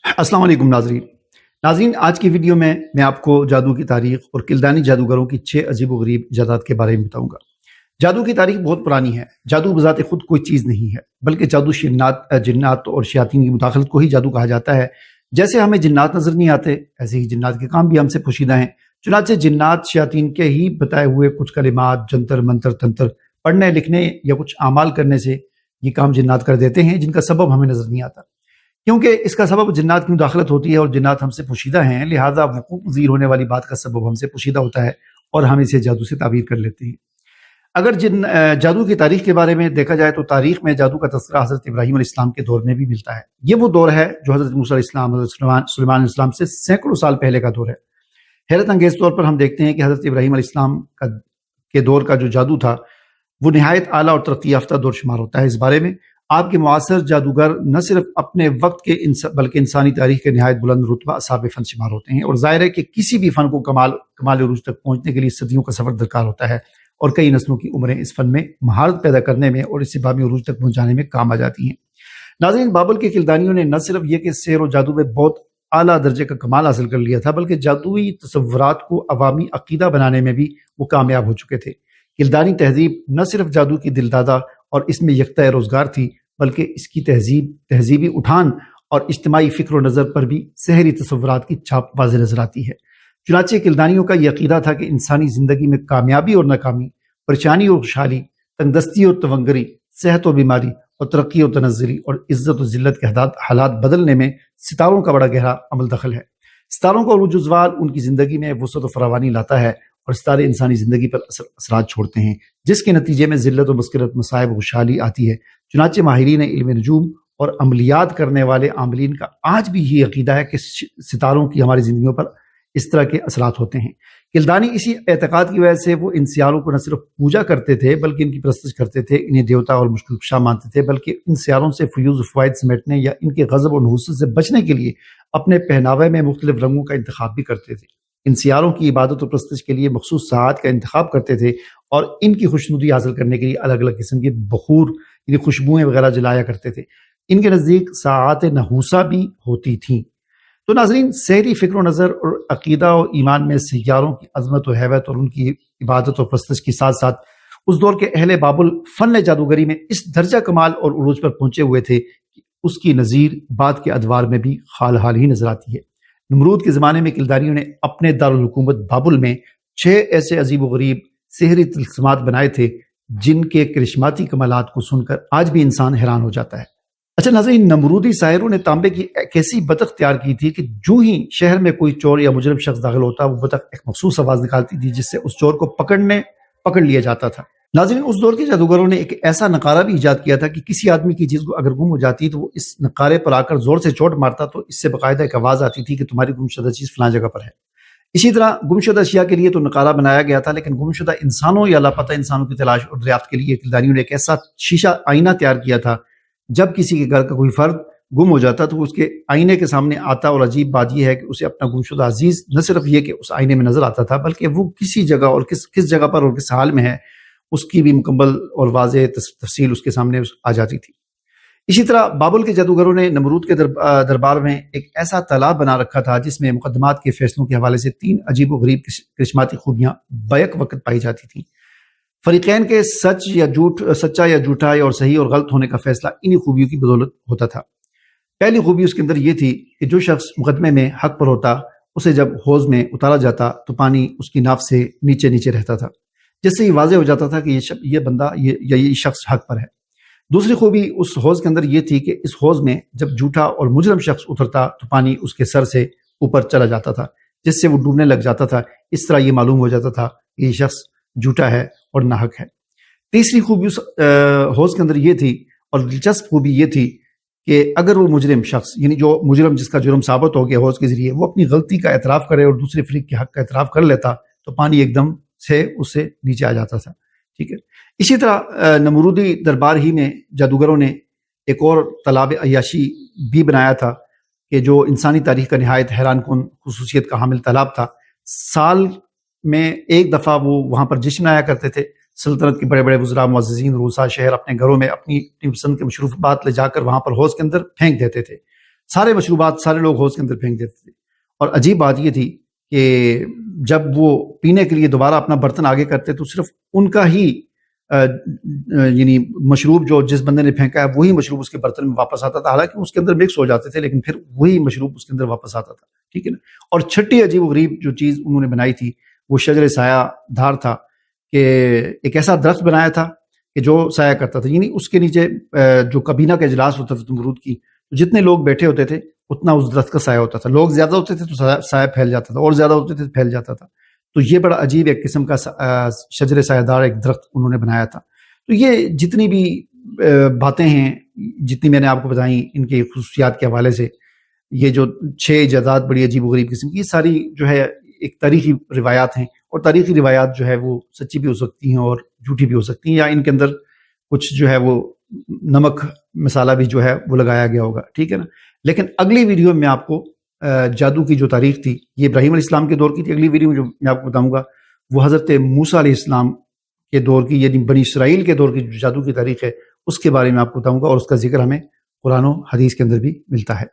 अस्सलाम वालेकुम नाजरीन, आज की वीडियो में मैं आपको जादू की तारीख और किल्दानी जादूगरों की 6 अजीब व गरीब इजादात के बारे में बताऊंगा। जादू की तारीख बहुत पुरानी है। जादू बजाते खुद कोई चीज़ नहीं है, बल्कि जादू जिन्नात और शयातीन की मुदाखलत को ही जादू कहा जाता है। जैसे हमें जिन्नात नजर नहीं आते, ऐसे ही जिन्नात के काम भी हमसे पोशीदा हैं। चुनाचे जिन्नात शयातीन के ही बताए हुए कुछ कलिमात, जंतर मंतर तंत्र पढ़ने लिखने या कुछ आमाल करने से ये काम जिन्नात कर देते हैं, जिनका सबब हमें नजर नहीं आता। क्योंकि इसका सबब जिन्नात की मुदाखलत होती है और जिन्नात हमसे पोशीदा हैं, लिहाजा वकूअ पज़ीर होने वाली बात का सबब हमसे पोशीदा होता है और हम इसे जादू से ताबीर कर लेते हैं। अगर जादू की तारीख के बारे में देखा जाए तो तारीख में जादू का तस्करा हज़रत इब्राहीम अलैहिस्सलाम के दौर में भी मिलता है। ये वो दौर है जो हज़रत मूसा अलैहिस्सलाम, हज़रत सुलेमान अलैहिस्सलाम से सैकड़ों साल पहले का दौर है। हैरत अंगेज तौर पर हम देखते हैं कि हज़रत इब्राहीम अलैहिस्सलाम के दौर का जो जादू था वो निहायत आला और तरक्की याफ्ता दौर शुमार होता है। इस बारे में आपके मुआसर जादूगर न सिर्फ अपने वक्त के बल्कि इंसानी तारीख के निहायत बुलंद रुतबा असाब फन शुमार होते हैं। और जाहिर है कि किसी भी फन को कमाल उरूज तक पहुंचने के लिए सदियों का सफर दरकार होता है और कई नस्लों की उम्रें इस फन में महारत पैदा करने में और इसे बामी उरूज तक पहुंचाने में काम आ जाती हैं। नाज़रीन, बाबल के किल्दानियों ने न सिर्फ ये कि शेर और जादू में बहुत आला दर्जे का कमाल हासिल कर लिया था, बल्कि जादुई तसव्वुरात को अवामी अकीदा बनाने में भी वो कामयाब हो चुके थे। किल्दानी तहजीब न सिर्फ जादू की दिलदादा और इसमें यकता रोजगार थी, बल्कि इसकी तहजीबी उठान और इज्तिमाई फिक्र और नज़र पर भी सहरी तसव्वुरात की छाप वाज़ेह नजर आती है। चुनाचे किल्दानियों का यह अकीदा था कि इंसानी जिंदगी में कामयाबी और नाकामी, परेशानी और खुशहाली, तंगदस्ती और तवंगरी, सेहत और बीमारी और तरक्की और तनज़्ज़ुली और इज्जत और जिल्लत के हालात बदलने में सितारों का बड़ा गहरा अमल दखल है। सितारों का उरूज ज़वाल उनकी जिंदगी में वुसअत और फरावानी लाता है और सितारे इंसानी जिंदगी पर असरात छोड़ते हैं, जिसके नतीजे में जिल्लत और मुस्किलत, मसाइब और खुशहाली आती है। चुनाचे माहिरीन इल्म नजूम और अमलियात करने वाले आमलीन का आज भी ये अकीदा है कि सितारों की हमारी जिंदगियों पर इस तरह के असरात होते हैं। किल्दानी इसी एतकाद की वजह से वो इन सियारों को न सिर्फ पूजा करते थे बल्कि इनकी परस्तिश करते थे, इन्हें देवता और मुश्किल कुशा मानते थे, बल्कि इन सियारों से फ्यूज फ़वाइद समेटने या इनके गज़ब और नहुसत से बचने के लिए अपने पहनावे में मुख्तलिफ रंगों का इंतखाब भी करते थे। इन सियारों की इबादत और परस्तिश के लिए मखसूस साआत का इंतखाब करते थे और इनकी खुशनुदी हासिल करने के लिए अलग अलग किस्म की बखूर यानी खुशबुएं वगैरह जलाया करते थे। इनके नज़दीक साआत नहूसा भी होती थी। तो नाजरीन, सहरी फिक्र और नज़र और अकीदा और ईमान में सियारों की अजमत और हैबत और उनकी इबादत और परस्तिश के साथ साथ उस दौर के अहले बाबुल फन जादूगरी में इस दर्जा कमाल और उरूज पर पहुंचे हुए थे कि उसकी नज़ीर बाद के अदवार में भी हाल हाल ही नजर आती है। नमरूद के ज़माने में किल्दानियों ने अपने दारुल हुकूमत बाबुल में 6 ऐसे अजीब व गरीब सेहरी तिल्स्मात बनाए थे जिनके करिश्माती कमालात को सुनकर आज भी इंसान हैरान हो जाता है। अच्छा नाज़रीन, नमरूदी साहिरों ने तांबे की एक ऐसी बतख तैयार की थी कि जो ही शहर में कोई चोर या मुजरिम शख्स दाखिल होता, वो बतख एक मखसूस आवाज निकालती थी जिससे उस चोर को पकड़ लिया जाता था। नाज़रीन, उस दौर के जादूगरों ने एक ऐसा नकारा भी ईजाद किया था कि किसी आदमी की चीज को अगर गुम हो जाती तो वो इस नकारे पर आकर जोर से चोट मारता तो इससे बाकायदा एक आवाज आती थी कि तुम्हारी गुमशुदा चीज फलां जगह पर है। इसी तरह गुमशुदा अशिया के लिए तो नकारा बनाया गया था, लेकिन गुमशुदा इंसानों या लापता इंसानों की तलाश और दरियाफ्त के लिए किल्दानियों ने एक ऐसा शीशा आईना तैयार किया था। जब किसी के घर का कोई फर्द गुम हो जाता तो उसके आईने के सामने आता, और अजीब बात यह है कि उसे अपना गुमशुदा अजीज न सिर्फ ये कि उस आईने में नजर आता था, बल्कि वो किसी जगह और किस जगह पर और किस हाल में है उसकी भी मुकम्मल और वाज़ेह तफसील उसके सामने आ जाती थी। इसी तरह बाबुल के जादूगरों ने नमरूद के दरबार में एक ऐसा तालाब बना रखा था जिसमें मुकदमात के फैसलों के हवाले से 3 अजीब व गरीब करिश्माती खूबियां बैक वक्त पाई जाती थी। फरीकैन के सच्चा या झूठा और सही और गलत होने का फैसला इन्हीं खूबियों की बदौलत होता था। पहली खूबी उसके अंदर ये थी कि जो शख्स मुकदमे में हक पर होता उसे जब हौज में उतारा जाता तो पानी उसकी नाफ से नीचे नीचे रहता था, जिससे ये वाज़ेह हो जाता था कि ये बंदा ये शख्स हक पर है। दूसरी खूबी उस हौज के अंदर ये थी कि इस हौज में जब झूठा और मुजरम शख्स उतरता तो पानी उसके सर से ऊपर चला जाता था, जिससे वो डूबने लग जाता था। इस तरह ये मालूम हो जाता था कि ये शख्स झूठा है और नाहक है। तीसरी खूबी उस हौज के अंदर ये थी और दिलचस्प खूबी ये थी कि अगर वो मुजरिम शख्स यानी जो मुजरिम जिसका जुर्म साबित हो गया हौज के जरिए, वो अपनी गलती का एतराफ़ करे और दूसरे फरीक के हक का एतराफ़ कर लेता तो पानी एकदम से उससे नीचे आ जाता था। ठीक है। इसी तरह नमरूदी दरबार ही में जादूगरों ने एक और तालाब अयाशी भी बनाया था कि जो इंसानी तारीख का निहायत हैरान कुन खुसूसियत का हामिल तालाब था। साल में एक दफ़ा वो वहाँ पर जश्न आया करते थे। सल्तनत के बड़े बड़े वज़रा, मुअज़्ज़िज़ीन, रूसा शहर अपने घरों में अपनी पसंद के मशरूफ़ात ले जाकर वहाँ पर हौज़ के अंदर फेंक देते थे। سارے مشروبات سارے لوگ حوض کے اندر پھینک دیتے تھے. اور عجیب بات یہ تھی کہ جب وہ پینے کے لیے دوبارہ اپنا برتن آگے کرتے تو صرف ان کا ہی یعنی مشروب جو جس بندے نے پھینکا ہے وہی مشروب اس کے برتن میں واپس آتا تھا. حالانکہ اس کے اندر مکس ہو جاتے تھے لیکن پھر وہی مشروب اس کے اندر واپس آتا تھا. ٹھیک ہے نا. اور چھٹی عجیب و غریب جو چیز انہوں نے بنائی تھی وہ شجر سایہ دھار تھا کہ ایک ایسا درخت بنایا تھا کہ جو سایہ کرتا تھا. یعنی اس کے نیچے جو کابینہ کا اجلاس ہوتا تھا نمرود کی, جتنے لوگ بیٹھے ہوتے تھے اتنا اس درخت کا سایہ ہوتا تھا. لوگ زیادہ ہوتے تھے تو سایہ پھیل جاتا تھا, اور زیادہ ہوتے تھے تو پھیل جاتا تھا. تو یہ بڑا عجیب ایک قسم کا شجر سایہ دار ایک درخت انہوں نے بنایا تھا. تو یہ جتنی بھی باتیں ہیں, جتنی میں نے آپ کو بتائیں ان کی خصوصیات کے حوالے سے, یہ جو 6 ایجادات بڑی عجیب و غریب قسم کی, یہ ساری جو ہے ایک تاریخی روایات ہیں. اور تاریخی روایات جو ہے وہ سچی بھی ہو سکتی ہیں اور جھوٹی بھی ہو سکتی ہیں, یا ان کے اندر کچھ جو ہے وہ نمک مسالہ بھی جو ہے وہ لگایا گیا ہوگا. ٹھیک ہے نا. لیکن اگلی ویڈیو میں آپ کو جادو کی جو تاریخ تھی یہ ابراہیم علیہ السلام کے دور کی تھی. اگلی ویڈیو میں جو میں آپ کو بتاؤں گا وہ حضرت موسیٰ علیہ السلام کے دور کی, یعنی بنی اسرائیل کے دور کی جو جادو کی تاریخ ہے اس کے بارے میں آپ کو بتاؤں گا. اور اس کا ذکر ہمیں قرآن و حدیث کے اندر بھی ملتا ہے.